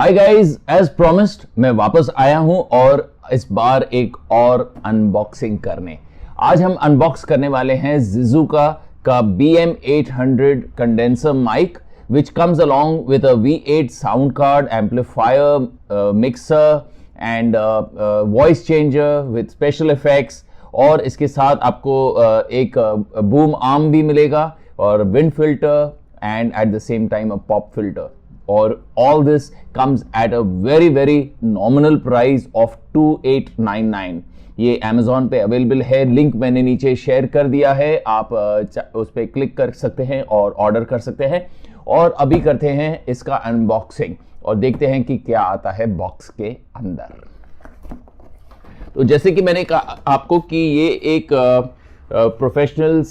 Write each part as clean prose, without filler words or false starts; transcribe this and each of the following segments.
Hi guys, as promised मैं वापस आया हूं और इस बार एक और अनबॉक्सिंग करने। आज हम अनबॉक्स करने वाले हैं Zizuka का BM800 condenser mic which comes along with a V8 sound card, amplifier, mixer and voice changer with special effects। और इसके साथ आपको एक बूम आर्म भी मिलेगा और wind filter and at the same time a pop filter. और all this comes at a very very nominal price of 2899। ये Amazon पे अवेलेबल है, लिंक मैंने नीचे शेयर कर दिया है, आप उस पर क्लिक कर सकते हैं और ऑर्डर कर सकते हैं। और अभी करते हैं इसका अनबॉक्सिंग और देखते हैं कि क्या आता है बॉक्स के अंदर। तो जैसे कि मैंने कहा आपको कि ये एक प्रोफेशनल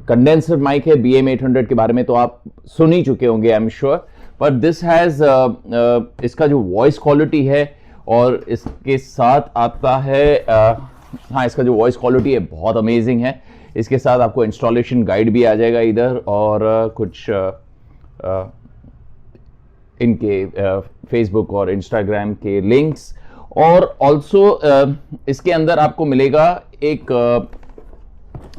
कंडेंसर माइक है। BM800 के बारे में तो आप सुन ही चुके होंगे, आई एम श्योर। पर दिस हैज इसका जो वॉइस क्वालिटी है और इसके साथ आता है हाँ, इसका जो वॉइस क्वालिटी है बहुत अमेजिंग है। इसके साथ आपको इंस्टॉलेशन गाइड भी आ जाएगा इधर और कुछ इनके फेसबुक और इंस्टाग्राम के लिंक्स। और ऑल्सो इसके अंदर आपको मिलेगा एक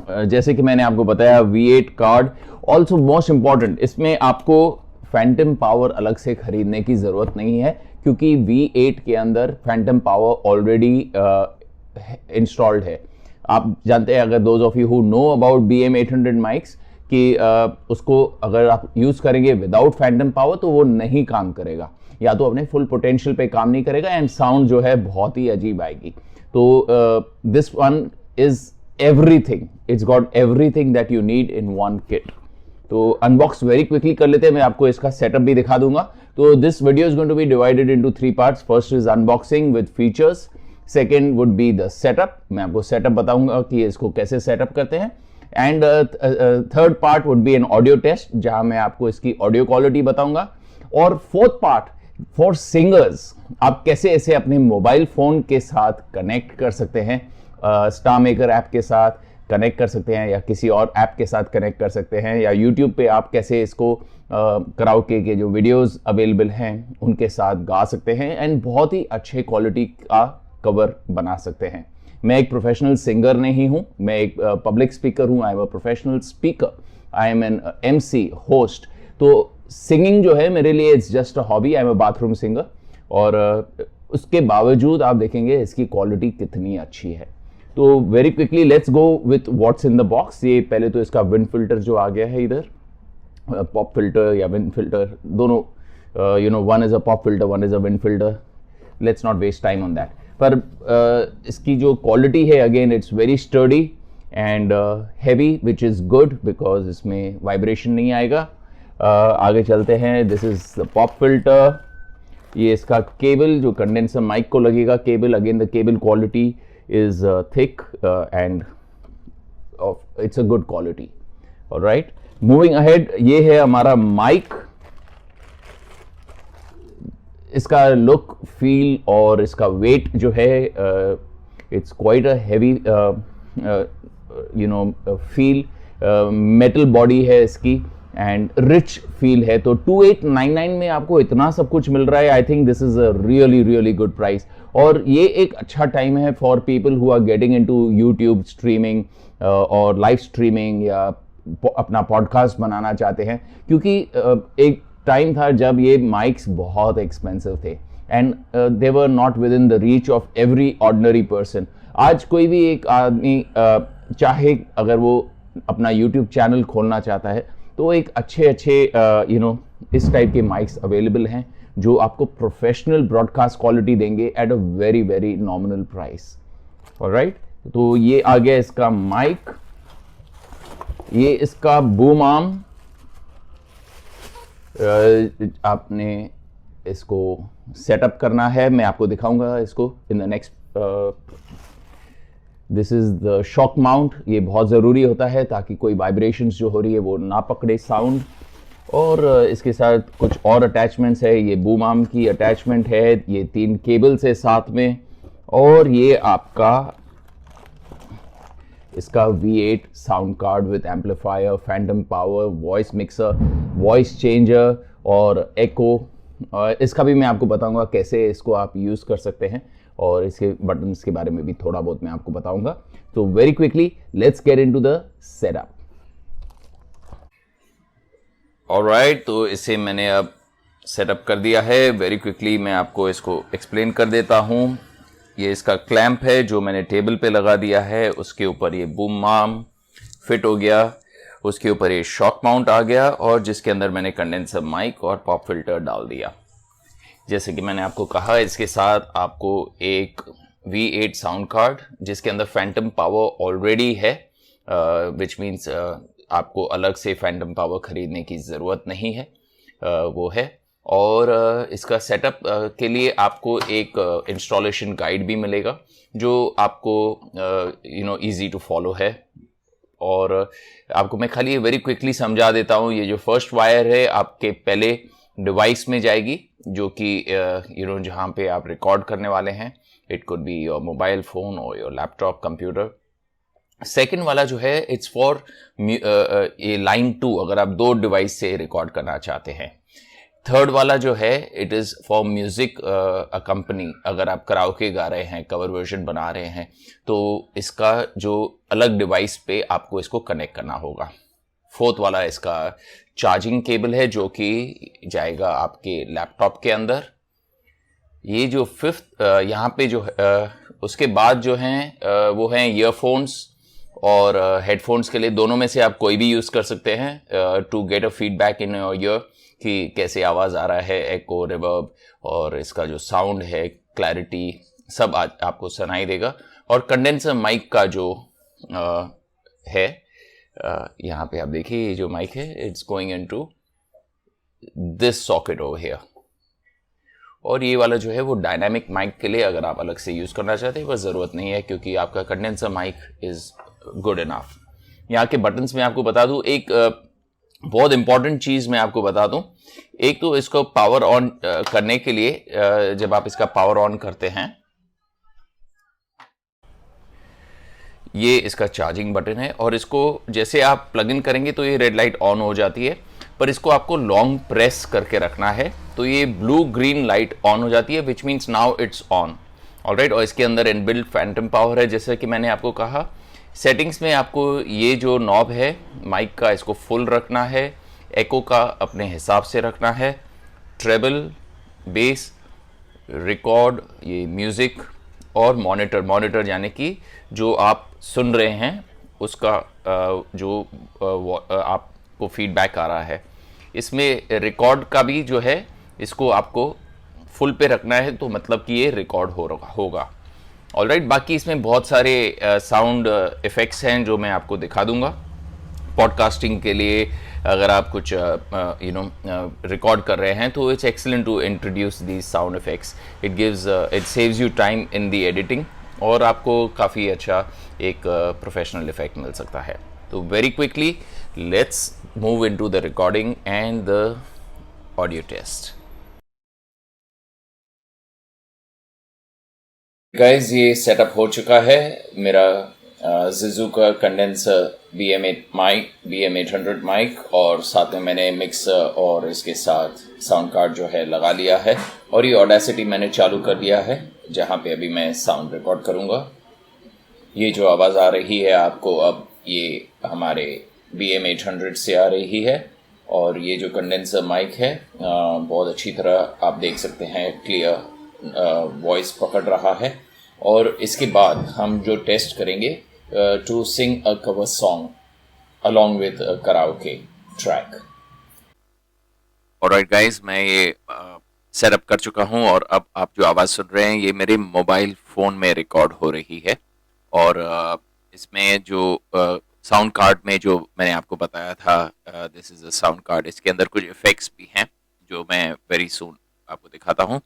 जैसे कि मैंने आपको बताया V8 card. Also most important, इसमें आपको फैंटम पावर अलग से खरीदने की जरूरत नहीं है क्योंकि V8 के अंदर फैंटम पावर ऑलरेडी इंस्टॉल्ड है। आप जानते हैं, अगर those of you who know about BM800 mics कि उसको अगर आप यूज करेंगे विदाउट फैंटम पावर तो वो नहीं काम करेगा, या तो अपने फुल पोटेंशियल पे काम नहीं करेगा एंड साउंड जो है बहुत ही अजीब आएगी। तो this one is everything, it's got everything that you need in one kit। तो अनबॉक्स वेरी क्विकली कर लेते हैं, मैं आपको इसका सेटअप भी दिखा दूंगा। तो this video is going to be divided into 3 parts. First is unboxing with features, second would be the setup, मैं आपको सेटअप बताऊंगा कि इसको कैसे सेटअप करते हैं, and third part would be an audio test जहां मैं आपको इसकी ऑडियो क्वालिटी बताऊंगा। और फोर्थ पार्ट फॉर सिंगर्स, आप कैसे इसे अपने मोबाइल फोन के साथ कनेक्ट कर सकते हैं, स्टार मेकर ऐप के साथ कनेक्ट कर सकते हैं या किसी और ऐप के साथ कनेक्ट कर सकते हैं, या यूट्यूब पे आप कैसे इसको कराओके के जो वीडियोस अवेलेबल हैं उनके साथ गा सकते हैं एंड बहुत ही अच्छे क्वालिटी का कवर बना सकते हैं। मैं एक प्रोफेशनल सिंगर नहीं हूं, मैं एक पब्लिक स्पीकर हूं, I am a professional speaker, I am an MC host. तो सिंगिंग जो है मेरे लिए it's just a hobby, I am a bathroom singer. और उसके बावजूद आप देखेंगे इसकी क्वालिटी कितनी अच्छी है। तो very quickly let's go with what's in the box. ये पहले तो इसका विंड फिल्टर जो आ गया है इधर, पॉप फिल्टर या विंड फिल्टर दोनों, you know, one is a pop filter, one is a wind filter. Let's not waste time on that. पर इसकी जो क्वालिटी है again it's very sturdy and heavy which is good because इसमें vibration नहीं आएगा। आगे चलते हैं। This is the pop filter. ये इसका केबल जो कंडेंसर माइक को लगेगा cable, again the cable quality is thick and it's a good quality। all right, moving ahead, ये है हमारा माइक। इसका लुक, फील और इसका वेट जो है it's quite a heavy you know feel, metal body है इसकी एंड रिच फील है। तो 2899 में आपको इतना सब कुछ मिल रहा है। I think this is a really really good price. और ये एक अच्छा टाइम है for people who are getting into YouTube streaming और लाइव स्ट्रीमिंग, या अपना पॉडकास्ट बनाना चाहते हैं, क्योंकि एक टाइम था जब ये माइक्स बहुत एक्सपेंसिव थे and they were not with in the reach of every ordinary person. आज कोई भी एक आदमी चाहे अगर वो अपना यूट्यूब चैनल खोलना चाहता है तो एक अच्छे यू नो इस टाइप के माइक्स अवेलेबल हैं जो आपको प्रोफेशनल ब्रॉडकास्ट क्वालिटी देंगे at a very very nominal price. Alright, तो ये आ गया इसका माइक, ये इसका बूम आर्म। आपने इसको सेटअप करना है, मैं आपको दिखाऊंगा इसको in the next. This is the shock mount. ये बहुत ज़रूरी होता है ताकि कोई वाइब्रेशंस जो हो रही है वो ना पकड़े साउंड। और इसके साथ कुछ और अटैचमेंट्स है। ये बूम आर्म की अटैचमेंट है, ये 3 केबल्स है साथ में, और ये आपका इसका V8 sound card with amplifier, Phantom power, voice mixer, voice changer और एको और इसका भी मैं आपको बताऊंगा कैसे इसको आप यूज़ कर सकते हैं, और इसके बटन्स के बारे में भी थोड़ा बहुत मैं आपको बताऊंगा। तो very quickly let's get into the setup. Alright, तो इसे मैंने अब सेटअप कर दिया है। वेरी क्विकली मैं आपको इसको एक्सप्लेन कर देता हूँ। ये इसका क्लैंप है जो मैंने टेबल पे लगा दिया है, उसके ऊपर ये बूम आर्म फिट हो गया, उसके ऊपर ये शॉक माउंट आ गया, और जिसके अंदर मैंने कंडेंसर माइक और पॉप फिल्टर डाल दिया। जैसे कि मैंने आपको कहा, इसके साथ आपको एक V8 साउंड कार्ड जिसके अंदर फैंटम पावर ऑलरेडी है, विच मीन्स आपको अलग से फैंटम पावर खरीदने की ज़रूरत नहीं है, वो है। और इसका सेटअप के लिए आपको एक इंस्टॉलेशन गाइड भी मिलेगा जो आपको ईजी टू फॉलो है। और आपको मैं खाली वेरी क्विकली समझा देता हूँ। ये जो फर्स्ट वायर है आपके पहले डिवाइस में जाएगी, जो कि जहाँ पे आप रिकॉर्ड करने वाले हैं। It could be your mobile phone और योर लैपटॉप कंप्यूटर। सेकेंड वाला जो है इट्स फॉर ये लाइन 2, अगर आप 2 डिवाइस से रिकॉर्ड करना चाहते हैं। थर्ड वाला जो है it is for music company, अगर आप कराओके गा रहे हैं, कवर वर्जन बना रहे हैं, तो इसका जो अलग डिवाइस पे आपको इसको कनेक्ट करना होगा। फोर्थ वाला इसका चार्जिंग केबल है जो कि जाएगा आपके लैपटॉप के अंदर। ये जो फिफ्थ यहाँ पे जो उसके बाद जो हैं वो हैं ईयरफोन्स और हेडफोन्स के लिए। दोनों में से आप कोई भी यूज़ कर सकते हैं to get a feedback in your ear कि कैसे आवाज़ आ रहा है, एको, रिवर्ब, और इसका जो साउंड है, क्लैरिटी, सब आपको सुनाई देगा। और कंडेंसर माइक का जो है यहाँ पे आप देखिए, ये जो माइक है it's going into this socket over here. और ये वाला जो है वो डायनामिक माइक के लिए, अगर आप अलग से यूज़ करना चाहते हैं वह ज़रूरत नहीं है, क्योंकि आपका condenser mic is good enough. यहाँ के बटन्स में आपको बता दूँ, एक बहुत इंपॉर्टेंट चीज़ मैं आपको बता दूं। एक तो इसको पावर ऑन करने के लिए जब आप इसका पावर ऑन करते हैं, ये इसका चार्जिंग बटन है, और इसको जैसे आप प्लग इन करेंगे तो ये रेड लाइट ऑन हो जाती है, पर इसको आपको लॉन्ग प्रेस करके रखना है तो ये ब्लू ग्रीन लाइट ऑन हो जाती है, which means now it's on. Alright, और इसके अंदर इनबिल्ट फैंटम पावर है, जैसे कि मैंने आपको कहा। सेटिंग्स में आपको ये जो नॉब है माइक का, इसको फुल रखना है, एको का अपने हिसाब से रखना है, ट्रेबल, बेस, रिकॉर्ड, ये म्यूज़िक, और मॉनिटर यानी कि जो आप सुन रहे हैं उसका जो आपको फीडबैक आ रहा है। इसमें रिकॉर्ड का भी जो है इसको आपको फुल पे रखना है, तो मतलब कि ये रिकॉर्ड होगा। ऑलराइट, बाकी इसमें बहुत सारे साउंड इफ़ेक्ट्स हैं जो मैं आपको दिखा दूंगा पॉडकास्टिंग के लिए। अगर आप कुछ रिकॉर्ड कर रहे हैं तो it's excellent to introduce these sound effects. It saves you time in the editing, और आपको काफ़ी अच्छा एक प्रोफेशनल इफेक्ट मिल सकता है। तो very quickly let's move into the recording and the audio test. Guys, ये सेटअप हो चुका है मेरा जिजू का कंडेंसर BM800 माइक, और साथ में मैंने मिक्सर और इसके साथ साउंड कार्ड जो है लगा लिया है, और ये ऑडेसिटी मैंने चालू कर दिया है जहाँ पे अभी मैं साउंड रिकॉर्ड करूँगा। ये जो आवाज़ आ रही है आपको अब, ये हमारे BM800 से आ रही है, और ये जो कंडेंसर माइक है बहुत अच्छी तरह आप देख सकते हैं क्लियर वॉइस पकड़ रहा है। और इसके बाद हम जो टेस्ट करेंगे to sing a cover song along with karaoke track. Alright guys, मैं ये सेटअप कर चुका हूँ, और अब आप जो आवाज़ सुन रहे हैं ये मेरे मोबाइल फ़ोन में रिकॉर्ड हो रही है। और इसमें जो साउंड कार्ड में जो मैंने आपको बताया था, this is a sound card, इसके अंदर कुछ इफ़ेक्ट्स भी हैं जो मैं वेरी सून आपको दिखाता हूँ।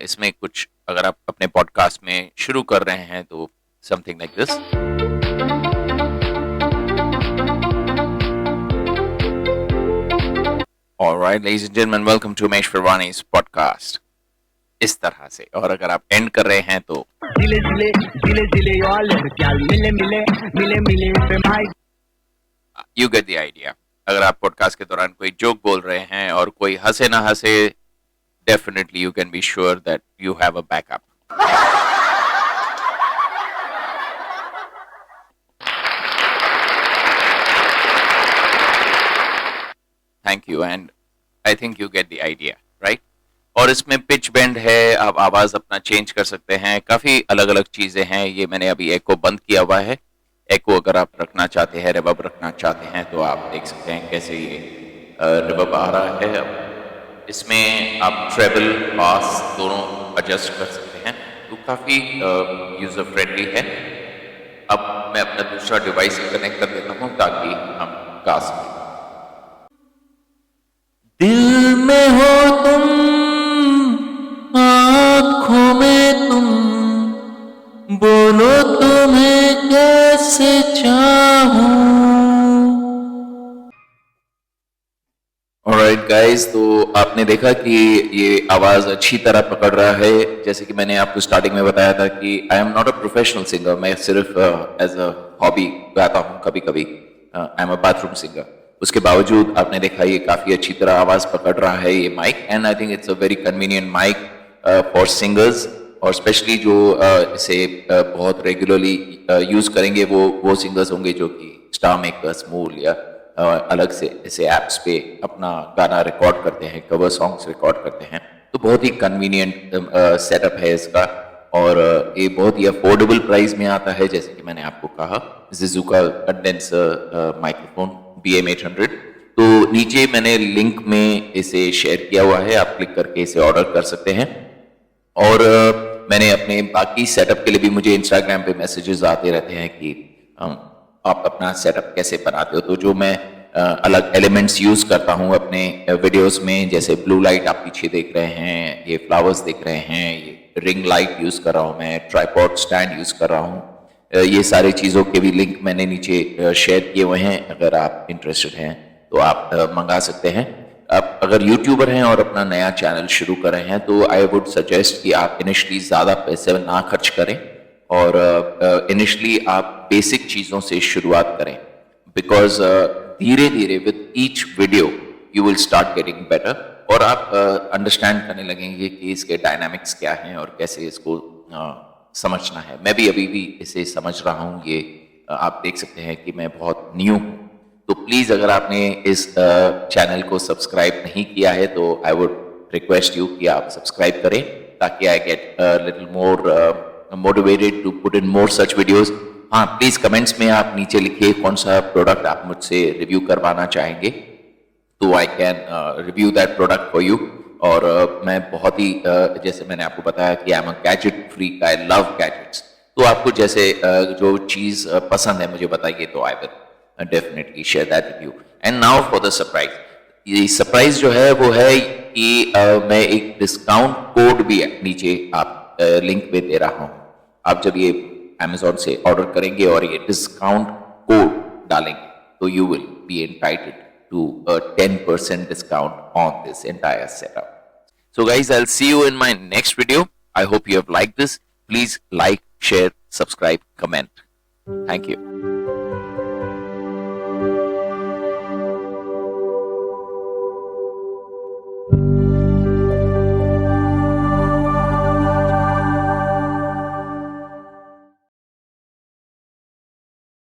इसमें कुछ अगर आप अपने पॉडकास्ट में शुरू कर रहे हैं तो something like this. Alright ladies and gentlemen, welcome to Umesh Firwani's podcast। इस तरह से। और अगर आप एंड कर रहे हैं तो यू गेट द आइडिया। अगर आप पॉडकास्ट के दौरान कोई जोक बोल रहे हैं और कोई हंसे ना हंसे definitely you can be sure that you have a backup. Thank you, and I think you get the idea, right? और इसमें पिच बेंड है, आप आवाज अपना चेंज कर सकते हैं, काफी अलग अलग चीजें हैं। ये मैंने अभी एको बंद किया हुआ है। एको अगर आप रखना चाहते हैं, रिवर्ब रखना चाहते हैं, तो आप देख सकते हैं कैसे ये रिवर्ब आ रहा है। अब इसमें आप ट्रेबल बास दोनों एडजस्ट कर सकते हैं, तो काफी यूजर फ्रेंडली है। अब मैं अपना दूसरा डिवाइस कनेक्ट कर देता हूँ ताकि हम गा सकें। दिल में हो तुम, आँखों में तुम, बोलो तुम्हें कैसे चाहूं। ऑलराइट गाइस, तो आपने देखा कि ये आवाज अच्छी तरह पकड़ रहा है। जैसे कि मैंने आपको स्टार्टिंग में बताया था कि I am not a professional singer, मैं सिर्फ एज अ हॉबी गाता हूँ कभी कभी। आई एम अ बाथरूम सिंगर। उसके बावजूद आपने देखा ये काफी अच्छी तरह आवाज पकड़ रहा है ये mic, and I think it's a very convenient mic for singers, और स्पेशली जो इसे बहुत रेगुलरली यूज करेंगे वो सिंगर्स होंगे जो कि स्टार मेकर्स, मूल या अलग से ऐसे एप्स पे अपना गाना रिकॉर्ड करते हैं, कवर सॉन्ग्स रिकॉर्ड करते हैं। तो बहुत ही कन्वीनियंट सेटअप है इसका, और ये बहुत ही अफोर्डेबल प्राइस में आता है। जैसे कि मैंने आपको कहा, जिजुका कंडेंसर माइक्रोफोन BM800। तो नीचे मैंने लिंक में इसे शेयर किया हुआ है, आप क्लिक करके इसे ऑर्डर कर सकते हैं। और मैंने अपने बाकी सेटअप के लिए भी, मुझे इंस्टाग्राम पे मैसेजेस आते रहते हैं कि आप अपना सेटअप कैसे बनाते हो। तो जो मैं अलग एलिमेंट्स यूज करता हूँ अपने वीडियोस में, जैसे ब्लू लाइट आप पीछे देख रहे हैं, ये फ्लावर्स देख रहे हैं, ये रिंग लाइट यूज कर रहा हूँ मैं, ट्राइपॉड स्टैंड यूज कर रहा हूँ, ये सारी चीज़ों के भी लिंक मैंने नीचे शेयर किए हुए हैं। अगर आप इंटरेस्टेड हैं तो आप मंगा सकते हैं। आप अगर यूट्यूबर हैं और अपना नया चैनल शुरू कर रहे हैं, तो आई वुड सजेस्ट कि आप इनिशियली ज़्यादा पैसे ना खर्च करें, और इनिशियली आप बेसिक चीज़ों से शुरुआत करें, बिकॉज धीरे धीरे with each video you will start getting better, और आप अंडरस्टैंड करने लगेंगे कि इसके डायनामिक्स क्या हैं और कैसे इसको समझना है। मैं भी अभी भी इसे समझ रहा हूँ। ये आप देख सकते हैं कि मैं बहुत न्यू हूँ। तो प्लीज़ अगर आपने इस चैनल को सब्सक्राइब नहीं किया है, तो आई वुड रिक्वेस्ट यू कि आप सब्सक्राइब करें, ताकि I get little more motivated to put in more such videos. हाँ, प्लीज़ कमेंट्स में आप नीचे लिखिए कौन सा प्रोडक्ट आप मुझसे रिव्यू करवाना चाहेंगे, तो I can review that product for you. और मैं बहुत ही जैसे मैंने आपको बताया कि आई am a gadget freak, I love gadgets. तो आपको जैसे जो चीज़ पसंद है मुझे बताइए, तो I will definitely share that with you. And now for the surprise. ये सरप्राइज जो है वो है कि मैं एक डिस्काउंट कोड भी नीचे आप लिंक पे दे रहा हूँ। आप जब ये Amazon से ऑर्डर करेंगे और ये डिस्काउंट कोड डालेंगे, तो you will be entitled to a 10% discount on this entire setup. So guys, I'll see you in my next video. I hope you have liked this. Please like, share, subscribe, comment. Thank you.